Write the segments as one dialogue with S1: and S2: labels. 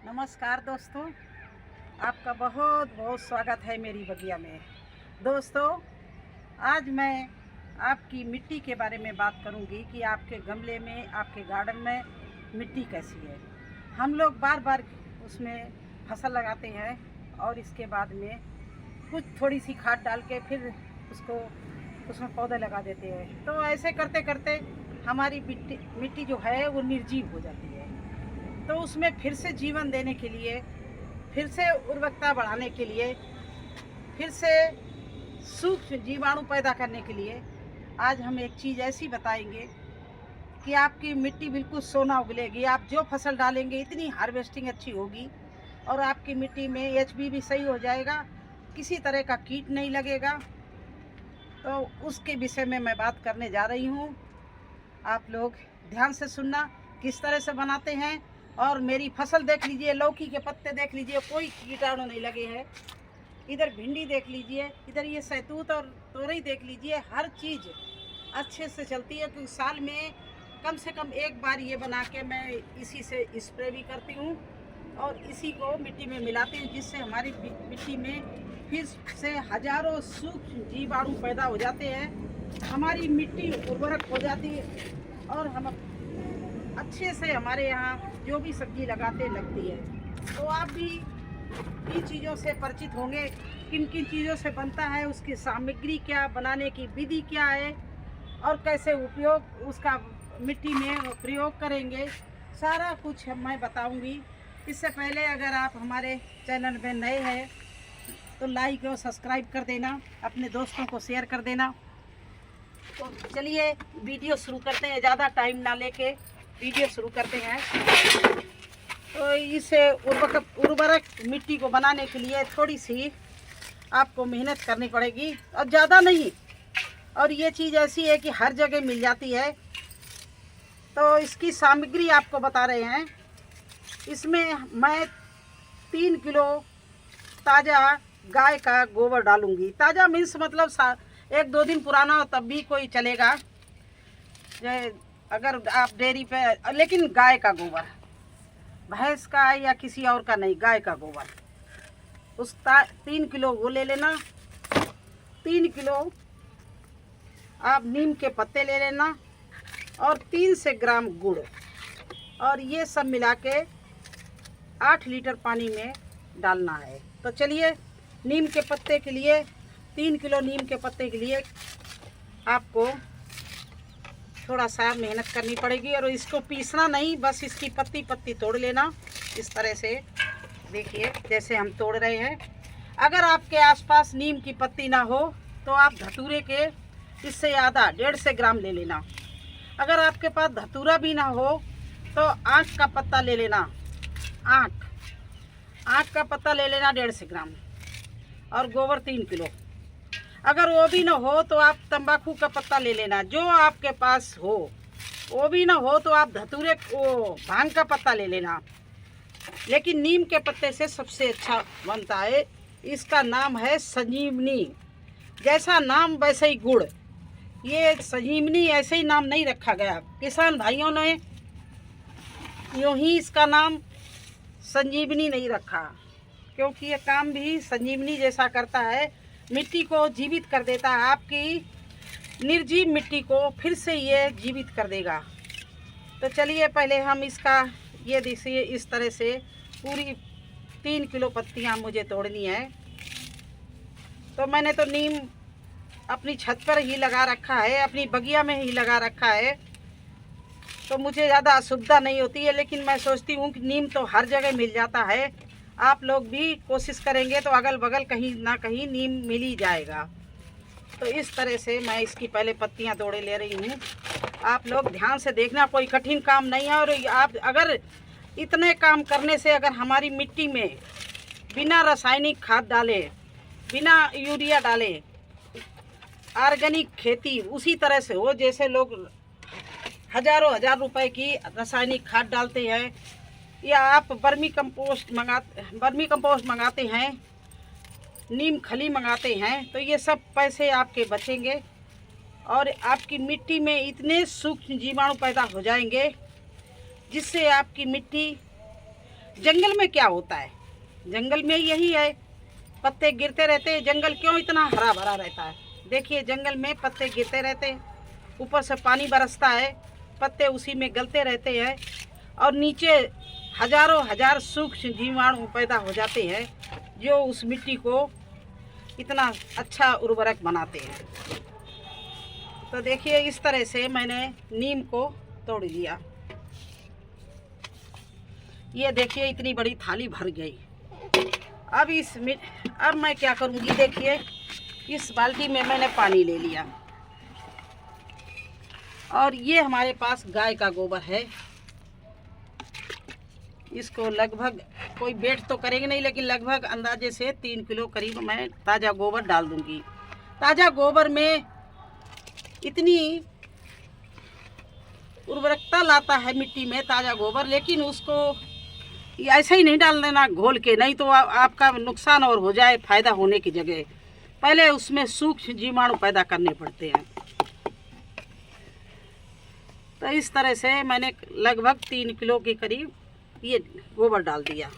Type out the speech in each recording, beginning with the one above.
S1: नमस्कार दोस्तों, आपका बहुत बहुत स्वागत है मेरी बगिया में। दोस्तों, आज मैं आपकी मिट्टी के बारे में बात करूंगी कि आपके गमले में, आपके गार्डन में मिट्टी कैसी है। हम लोग बार बार उसमें फसल लगाते हैं और इसके बाद में कुछ थोड़ी सी खाद डाल के फिर उसमें पौधे लगा देते हैं। तो ऐसे करते करते हमारी मिट्टी जो है वो निर्जीव हो जाती है। तो उसमें फिर से जीवन देने के लिए, फिर से उर्वरकता बढ़ाने के लिए, फिर से सूक्ष्म जीवाणु पैदा करने के लिए आज हम एक चीज़ ऐसी बताएंगे कि आपकी मिट्टी बिल्कुल सोना उगलेगी। आप जो फसल डालेंगे इतनी हार्वेस्टिंग अच्छी होगी और आपकी मिट्टी में एचपी भी सही हो जाएगा, किसी तरह का कीट नहीं लगेगा। तो उसके विषय में मैं बात करने जा रही हूँ। आप लोग ध्यान से सुनना किस तरह से बनाते हैं। और मेरी फसल देख लीजिए, लौकी के पत्ते देख लीजिए, कोई कीटाणु नहीं लगे हैं। इधर भिंडी देख लीजिए, इधर ये सैतूत और तोरई देख लीजिए, हर चीज़ अच्छे से चलती है। क्योंकि साल में कम से कम एक बार ये बना के मैं इसी से स्प्रे भी करती हूँ और इसी को मिट्टी में मिलाती हूँ, जिससे हमारी मिट्टी में फिर से हजारों सूक्ष्म जीवाणु पैदा हो जाते हैं, हमारी मिट्टी उर्वरक हो जाती है और हम अच्छे से हमारे यहाँ जो भी सब्जी लगाते लगती है। तो आप भी इन चीज़ों से परिचित होंगे, किन किन चीज़ों से बनता है, उसकी सामग्री क्या, बनाने की विधि क्या है और कैसे उपयोग उसका मिट्टी में प्रयोग करेंगे, सारा कुछ मैं बताऊंगी। इससे पहले अगर आप हमारे चैनल में नए हैं तो लाइक और सब्सक्राइब कर देना, अपने दोस्तों को शेयर कर देना। तो चलिए वीडियो शुरू करते हैं, ज़्यादा टाइम ना लेके वीडियो शुरू करते हैं। तो इसे उर्वरक मिट्टी को बनाने के लिए थोड़ी सी आपको मेहनत करनी पड़ेगी और ज़्यादा नहीं। और ये चीज़ ऐसी है कि हर जगह मिल जाती है। तो इसकी सामग्री आपको बता रहे हैं। इसमें मैं 3 किलो ताज़ा गाय का गोबर डालूंगी। ताज़ा मीन्स मतलब 1-2 दिन पुराना हो तब भी कोई चलेगा, अगर आप डेयरी पे, लेकिन गाय का गोबर, भैंस का या किसी और का नहीं, गाय का गोबर। 3 किलो वो ले लेना। 3 किलो आप नीम के पत्ते ले लेना और 300 ग्राम गुड़, और ये सब मिला के 8 लीटर पानी में डालना है। तो चलिए, नीम के पत्ते के लिए 3 किलो नीम के पत्ते के लिए आपको थोड़ा सा मेहनत करनी पड़ेगी। और इसको पीसना नहीं, बस इसकी पत्ती पत्ती तोड़ लेना इस तरह से। देखिए जैसे हम तोड़ रहे हैं। अगर आपके आसपास नीम की पत्ती ना हो तो आप धतूरे के इससे आधा 150 ग्राम ले लेना। अगर आपके पास धतूरा भी ना हो तो आँख का पत्ता ले लेना। आँख का पत्ता ले लेना 150 ग्राम और गोबर 3 किलो। अगर वो भी ना हो तो आप तंबाकू का पत्ता ले लेना, जो आपके पास हो। वो भी ना हो तो आप धतूरे भांग का पत्ता ले लेना। लेकिन नीम के पत्ते से सबसे अच्छा बनता है। इसका नाम है संजीवनी। जैसा नाम वैसे ही गुड़। ये संजीवनी ऐसे ही नाम नहीं रखा गया, किसान भाइयों ने यूँ ही इसका नाम संजीवनी नहीं रखा, क्योंकि ये काम भी संजीवनी जैसा करता है, मिट्टी को जीवित कर देता है। आपकी निर्जीव मिट्टी को फिर से ये जीवित कर देगा। तो चलिए पहले हम इसका, ये देखिए इस तरह से पूरी 3 किलो पत्तियां मुझे तोड़नी है। तो मैंने तो नीम अपनी छत पर ही लगा रखा है, अपनी बगिया में ही लगा रखा है, तो मुझे ज़्यादा असुविधा नहीं होती है। लेकिन मैं सोचती हूँ कि नीम तो हर जगह मिल जाता है, आप लोग भी कोशिश करेंगे तो अगल बगल कहीं ना कहीं नीम मिल ही जाएगा। तो इस तरह से मैं इसकी पहले पत्तियां तोड़े ले रही हूँ। आप लोग ध्यान से देखना, कोई कठिन काम नहीं है। और आप अगर इतने काम करने से अगर हमारी मिट्टी में बिना रासायनिक खाद डाले, बिना यूरिया डाले, ऑर्गेनिक खेती उसी तरह से हो जैसे लोग हज़ारों हज़ार रुपए की रासायनिक खाद डालते हैं, या आप वर्मी कंपोस्ट मंगाते हैं, नीम खली मंगाते हैं, तो ये सब पैसे आपके बचेंगे और आपकी मिट्टी में इतने सूक्ष्म जीवाणु पैदा हो जाएंगे जिससे आपकी मिट्टी जंगल में क्या होता है, जंगल में यही है, पत्ते गिरते रहते हैं। जंगल क्यों इतना हरा भरा रहता है? देखिए जंगल में पत्ते गिरते रहते हैं, ऊपर से पानी बरसता है, पत्ते उसी में गलते रहते हैं और नीचे हजारों हजार सूक्ष्म जीवाणु पैदा हो जाते हैं जो उस मिट्टी को इतना अच्छा उर्वरक बनाते हैं। तो देखिए इस तरह से मैंने नीम को तोड़ लिया। ये देखिए इतनी बड़ी थाली भर गई। अब मैं क्या करूँगी, देखिए इस बाल्टी में मैंने पानी ले लिया और ये हमारे पास गाय का गोबर है। इसको लगभग कोई वेट तो करेंगे नहीं, लेकिन लगभग अंदाजे से 3 किलो करीब मैं ताज़ा गोबर डाल दूँगी। ताज़ा गोबर में इतनी उर्वरकता लाता है मिट्टी में ताज़ा गोबर, लेकिन उसको ऐसे ही नहीं डाल देना घोल के, नहीं तो आपका नुकसान और हो जाए फ़ायदा होने की जगह। पहले उसमें सूक्ष्म जीवाणु पैदा करने पड़ते हैं। तो इस तरह से मैंने लगभग 3 किलो के करीब ये गोबर डाल दिया।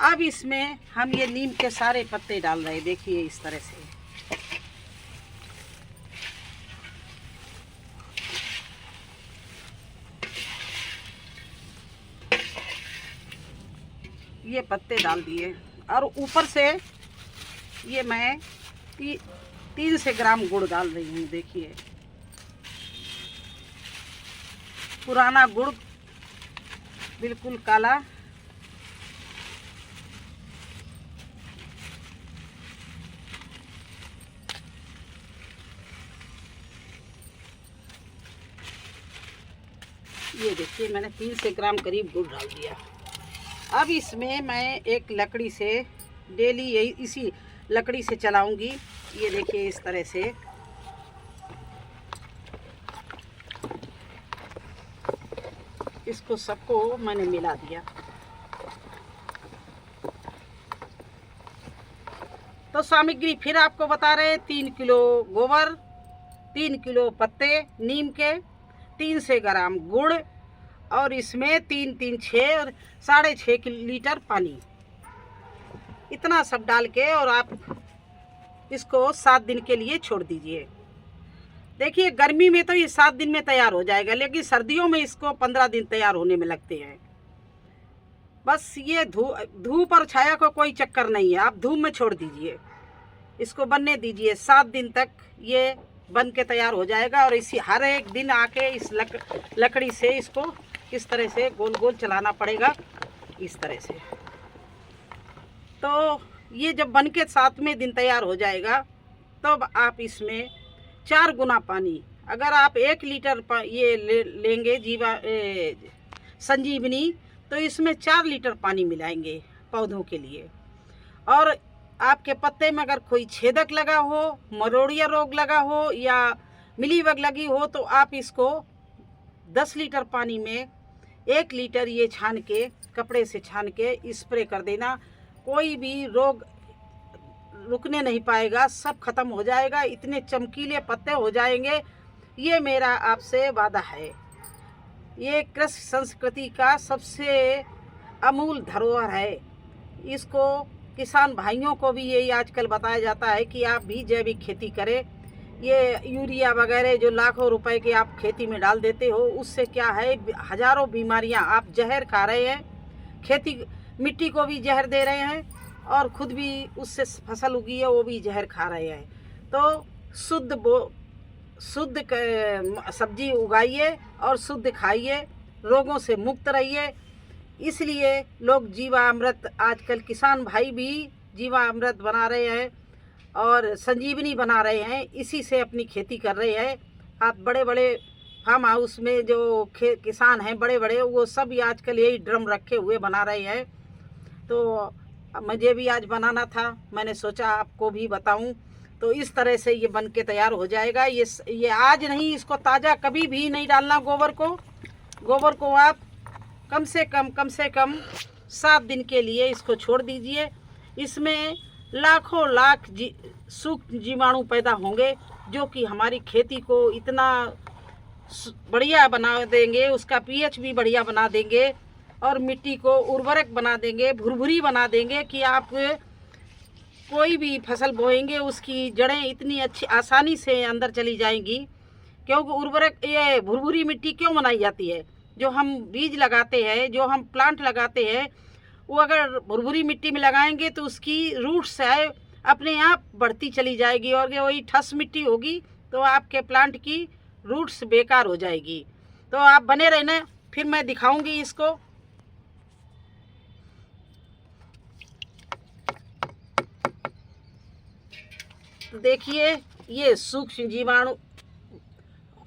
S1: अब इसमें हम ये नीम के सारे पत्ते डाल रहे हैं, देखिए इस तरह से। ये पत्ते डाल दिए और ऊपर से ये मैं 300 ग्राम गुड़ डाल रही हूँ। देखिए पुराना गुड़, बिल्कुल काला। ये देखिए मैंने 300 ग्राम करीब गुड़ डाल दिया। अब इसमें मैं एक लकड़ी से डेली यही इसी लकड़ी से चलाऊंगी। ये देखिए इस तरह से इसको सबको मैंने मिला दिया। तो सामग्री फिर आपको बता रहे, 3 किलो गोबर, 3 किलो पत्ते नीम के, 300 ग्राम गुड़ और इसमें 6 और 6.5 लीटर पानी, इतना सब डाल के और आप इसको 7 दिन के लिए छोड़ दीजिए। देखिए गर्मी में तो ये 7 दिन में तैयार हो जाएगा, लेकिन सर्दियों में इसको 15 दिन तैयार होने में लगते हैं। बस ये धूप और छाया को कोई चक्कर नहीं है, आप धूप में छोड़ दीजिए, इसको बनने दीजिए। 7 दिन तक ये बन के तैयार हो जाएगा और इसी हर एक दिन आके इस लकड़ी से इसको इस तरह से गोल गोल चलाना पड़ेगा, इस तरह से। तो ये जब बन के 7वें दिन तैयार हो जाएगा तब आप इसमें 4 गुना पानी, अगर आप 1 लीटर ये लेंगे संजीवनी, तो इसमें 4 लीटर पानी मिलाएंगे पौधों के लिए। और आपके पत्ते में अगर कोई छेदक लगा हो, मरोड़िया रोग लगा हो या मिलीबग लगी हो, तो आप इसको 10 लीटर पानी में 1 लीटर ये छान के, कपड़े से छान के स्प्रे कर देना। कोई भी रोग रुकने नहीं पाएगा, सब खत्म हो जाएगा, इतने चमकीले पत्ते हो जाएंगे। ये मेरा आपसे वादा है। ये कृषि संस्कृति का सबसे अमूल धरोहर है। इसको किसान भाइयों को भी यही आजकल बताया जाता है कि आप भी जैविक खेती करें। ये यूरिया वगैरह जो लाखों रुपए के आप खेती में डाल देते हो, उससे क्या है, हजारों बीमारियां, आप जहर खा रहे हैं, खेती मिट्टी को भी जहर दे रहे हैं और खुद भी उससे फसल उगी है वो भी जहर खा रहे हैं। तो शुद्ध सब्जी उगाइए और शुद्ध खाइए, रोगों से मुक्त रहिए। इसलिए लोग जीवामृत, आजकल किसान भाई भी जीवामृत बना रहे हैं और संजीवनी बना रहे हैं, इसी से अपनी खेती कर रहे हैं। आप बड़े बड़े फार्म हाउस में जो किसान हैं बड़े बड़े, वो सब आजकल यही ड्रम रखे हुए बना रहे हैं। तो मुझे भी आज बनाना था, मैंने सोचा आपको भी बताऊं। तो इस तरह से ये बन के तैयार हो जाएगा। ये आज नहीं, इसको ताज़ा कभी भी नहीं डालना। गोबर को आप कम से कम 7 दिन के लिए इसको छोड़ दीजिए। इसमें लाखों लाख सूक्ष्म जीवाणु पैदा होंगे जो कि हमारी खेती को इतना बढ़िया बना देंगे, उसका पीएच भी बढ़िया बना देंगे और मिट्टी को उर्वरक बना देंगे, भुरभुरी बना देंगे कि आप कोई भी फसल बोएंगे उसकी जड़ें इतनी अच्छी आसानी से अंदर चली जाएंगी। क्योंकि उर्वरक ये भुरभुरी मिट्टी क्यों बनाई जाती है? जो हम बीज लगाते हैं, जो हम प्लांट लगाते हैं, वो अगर भुरभुरी मिट्टी में लगाएंगे तो उसकी रूट्स है अपने आप बढ़ती चली जाएगी, और वही ठस मिट्टी होगी तो आपके प्लांट की रूट्स बेकार हो जाएगी। तो आप बने रहना, फिर मैं दिखाऊंगी इसको। तो देखिए, ये सूक्ष्म जीवाणु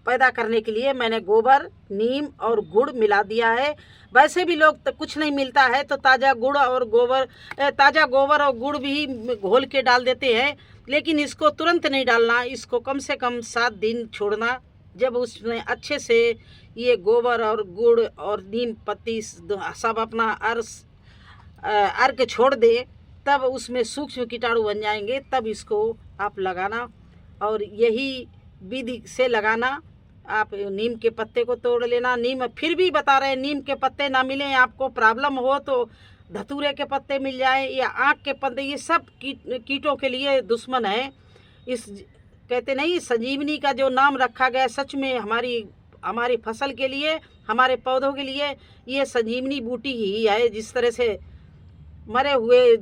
S1: पैदा करने के लिए मैंने गोबर, नीम और गुड़ मिला दिया है। वैसे भी लोग तो कुछ नहीं मिलता है तो ताज़ा गोबर और गुड़ भी घोल के डाल देते हैं, लेकिन इसको तुरंत नहीं डालना, इसको कम से कम 7 दिन छोड़ना। जब उसमें अच्छे से ये गोबर और गुड़ और नीम पत्ती सब अपना अर्क छोड़ दे, तब उसमें सूक्ष्म कीटाणु बन जाएंगे, तब इसको आप लगाना। और यही विधि से लगाना। आप नीम के पत्ते को तोड़ लेना। नीम फिर भी बता रहे हैं, नीम के पत्ते ना मिले, आपको प्रॉब्लम हो तो धतूरे के पत्ते मिल जाए या आँख के पत्ते, ये सब कीटों के लिए दुश्मन है। इस कहते नहीं, संजीवनी का जो नाम रखा गया, सच में हमारी फसल के लिए, हमारे पौधों के लिए ये संजीवनी बूटी ही है। जिस तरह से मरे हुए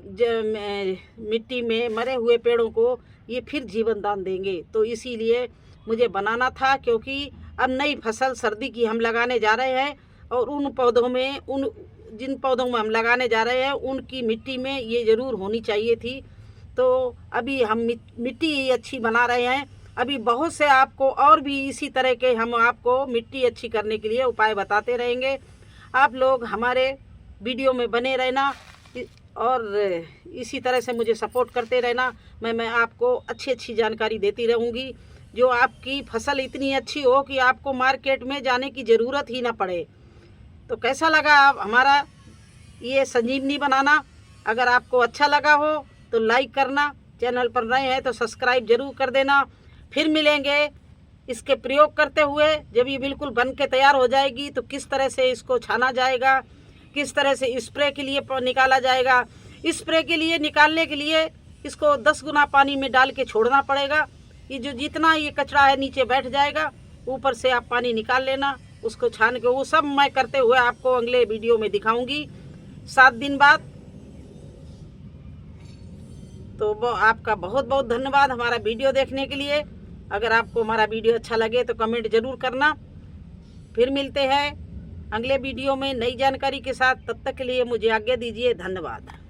S1: मिट्टी में मरे हुए पेड़ों को ये फिर जीवन दान देंगे। तो इसीलिए मुझे बनाना था, क्योंकि अब नई फसल सर्दी की हम लगाने जा रहे हैं, और जिन पौधों में हम लगाने जा रहे हैं उनकी मिट्टी में ये ज़रूर होनी चाहिए थी। तो अभी हम मिट्टी अच्छी बना रहे हैं। अभी बहुत से आपको और भी इसी तरह के हम आपको मिट्टी अच्छी करने के लिए उपाय बताते रहेंगे। आप लोग हमारे वीडियो में बने रहना और इसी तरह से मुझे सपोर्ट करते रहना। मैं आपको अच्छी जानकारी देती रहूँगी, जो आपकी फसल इतनी अच्छी हो कि आपको मार्केट में जाने की ज़रूरत ही ना पड़े। तो कैसा लगा आप हमारा ये संजीवनी बनाना? अगर आपको अच्छा लगा हो तो लाइक करना, चैनल पर नए हैं तो सब्सक्राइब ज़रूर कर देना। फिर मिलेंगे इसके प्रयोग करते हुए। जब ये बिल्कुल बन के तैयार हो जाएगी तो किस तरह से इसको छाना जाएगा, किस तरह से स्प्रे के लिए निकाला जाएगा। स्प्रे के लिए निकालने के लिए इसको 10 गुना पानी में डाल के छोड़ना पड़ेगा। ये जो जितना ये कचरा है नीचे बैठ जाएगा, ऊपर से आप पानी निकाल लेना, उसको छान के। वो सब मैं करते हुए आपको अगले वीडियो में दिखाऊंगी 7 दिन बाद। तो आपका बहुत बहुत धन्यवाद हमारा वीडियो देखने के लिए। अगर आपको हमारा वीडियो अच्छा लगे तो कमेंट ज़रूर करना। फिर मिलते हैं अगले वीडियो में नई जानकारी के साथ। तब तक के लिए मुझे आज्ञा दीजिए। धन्यवाद।